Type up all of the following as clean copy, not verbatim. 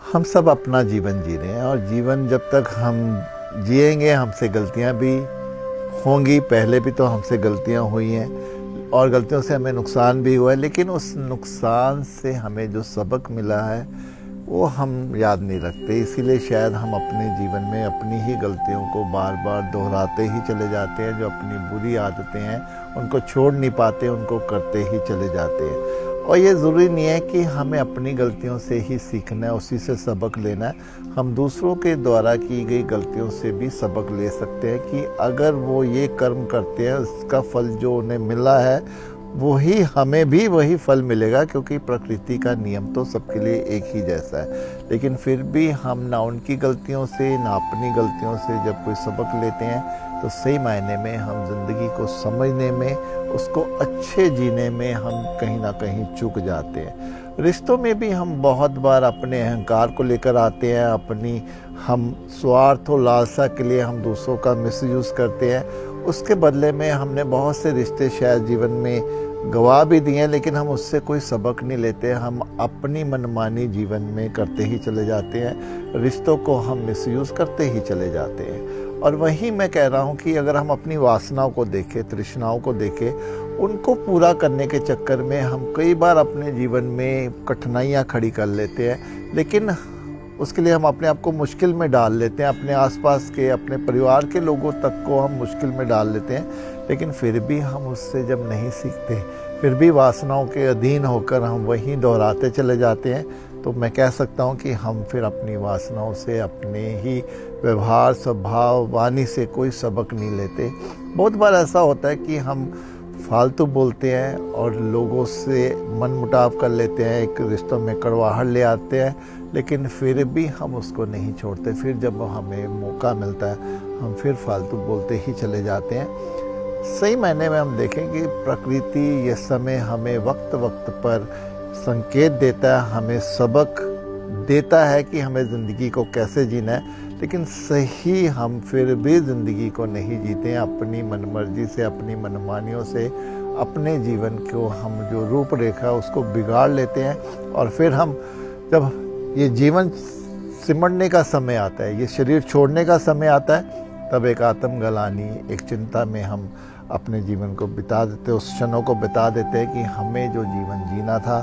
हम सब अपना जीवन जी रहे हैं और जीवन जब तक हम जिएंगे हमसे गलतियां भी होंगी। पहले भी तो हमसे गलतियां हुई हैं और गलतियों से हमें नुकसान भी हुआ है, लेकिन उस नुकसान से हमें जो सबक मिला है वो हम याद नहीं रखते। इसीलिए शायद हम अपने जीवन में अपनी ही गलतियों को बार बार दोहराते ही चले जाते हैं। जो अपनी बुरी आदतें हैं उनको छोड़ नहीं पाते, उनको करते ही चले जाते हैं। और ये ज़रूरी नहीं है कि हमें अपनी गलतियों से ही सीखना है, उसी से सबक लेना है। हम दूसरों के द्वारा की गई गलतियों से भी सबक ले सकते हैं कि अगर वो ये कर्म करते हैं उसका फल जो उन्हें मिला है वही हमें भी वही फल मिलेगा, क्योंकि प्रकृति का नियम तो सबके लिए एक ही जैसा है। लेकिन फिर भी हम ना उनकी गलतियों से ना अपनी गलतियों से जब कोई सबक लेते हैं तो सही मायने में हम ज़िंदगी को समझने में, उसको अच्छे जीने में हम कहीं ना कहीं चूक जाते हैं। रिश्तों में भी हम बहुत बार अपने अहंकार को लेकर आते हैं, अपनी हम स्वार्थ और लालसा के लिए हम दूसरों का मिसयूज़ करते हैं। उसके बदले में हमने बहुत से रिश्ते शायद जीवन में गवा भी दिए हैं, लेकिन हम उससे कोई सबक नहीं लेते। हम अपनी मनमानी जीवन में करते ही चले जाते हैं, रिश्तों को हम मिसयूज़ करते ही चले जाते हैं। और वही मैं कह रहा हूँ कि अगर हम अपनी वासनाओं को देखें, तृष्णाओं को देखें, उनको पूरा करने के चक्कर में हम कई बार अपने जीवन में कठिनाइयाँ खड़ी कर लेते हैं, लेकिन उसके लिए हम अपने आप को मुश्किल में डाल लेते हैं। अपने आसपास के, अपने परिवार के लोगों तक को हम मुश्किल में डाल लेते हैं, लेकिन फिर भी हम उससे जब नहीं सीखते, फिर भी वासनाओं के अधीन होकर हम वही दोहराते चले जाते हैं, तो मैं कह सकता हूँ कि हम फिर अपनी वासनाओं से, अपने ही व्यवहार, स्वभाव, वाणी से कोई सबक नहीं लेते। बहुत बार ऐसा होता है कि हम फालतू बोलते हैं और लोगों से मनमुटाव कर लेते हैं, एक रिश्तों में कड़वाहट ले आते हैं, लेकिन फिर भी हम उसको नहीं छोड़ते। फिर जब हमें मौका मिलता है हम फिर फालतू बोलते ही चले जाते हैं। सही मायने में हम देखें कि प्रकृति ये समय हमें वक्त वक्त पर संकेत देता है, हमें सबक देता है कि हमें ज़िंदगी को कैसे जीना है, लेकिन सही हम फिर भी ज़िंदगी को नहीं जीते हैं। अपनी मनमर्जी से, अपनी मनमानियों से अपने जीवन को हम जो रूपरेखा उसको बिगाड़ लेते हैं। और फिर हम जब ये जीवन सिमटने का समय आता है, ये शरीर छोड़ने का समय आता है, तब एक आत्मग्लानि, एक चिंता में हम अपने जीवन को बिता देते, उस क्षणों को बिता देते हैं कि हमें जो जीवन जीना था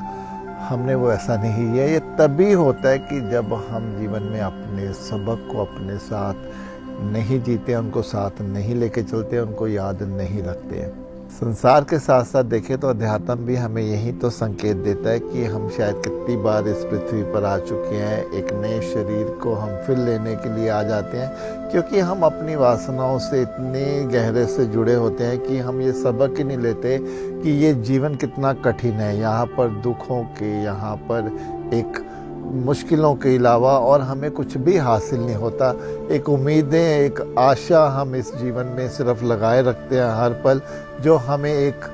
हमने वो ऐसा नहीं किया। ये तभी होता है कि जब हम जीवन में अपने सबक को अपने साथ नहीं जीते, उनको साथ नहीं लेके चलते, उनको याद नहीं रखते हैं। संसार के साथ साथ देखें तो अध्यात्म भी हमें यही तो संकेत देता है कि हम शायद कितनी बार इस पृथ्वी पर आ चुके हैं, एक नए शरीर को हम फिर लेने के लिए आ जाते हैं, क्योंकि हम अपनी वासनाओं से इतने गहरे से जुड़े होते हैं कि हम ये सबक ही नहीं लेते कि ये जीवन कितना कठिन है। यहाँ पर दुखों के, यहाँ पर एक मुश्किलों के अलावा और हमें कुछ भी हासिल नहीं होता। एक उम्मीदें, एक आशा हम इस जीवन में सिर्फ लगाए रखते हैं हर पल, जो हमें एक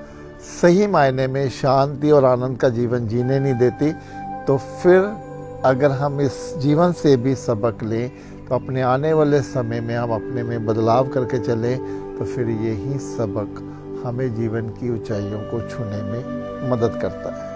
सही मायने में शांति और आनंद का जीवन जीने नहीं देती। तो फिर अगर हम इस जीवन से भी सबक लें तो अपने आने वाले समय में हम अपने में बदलाव करके चलें, तो फिर यही सबक हमें जीवन की ऊंचाइयों को छूने में मदद करता है।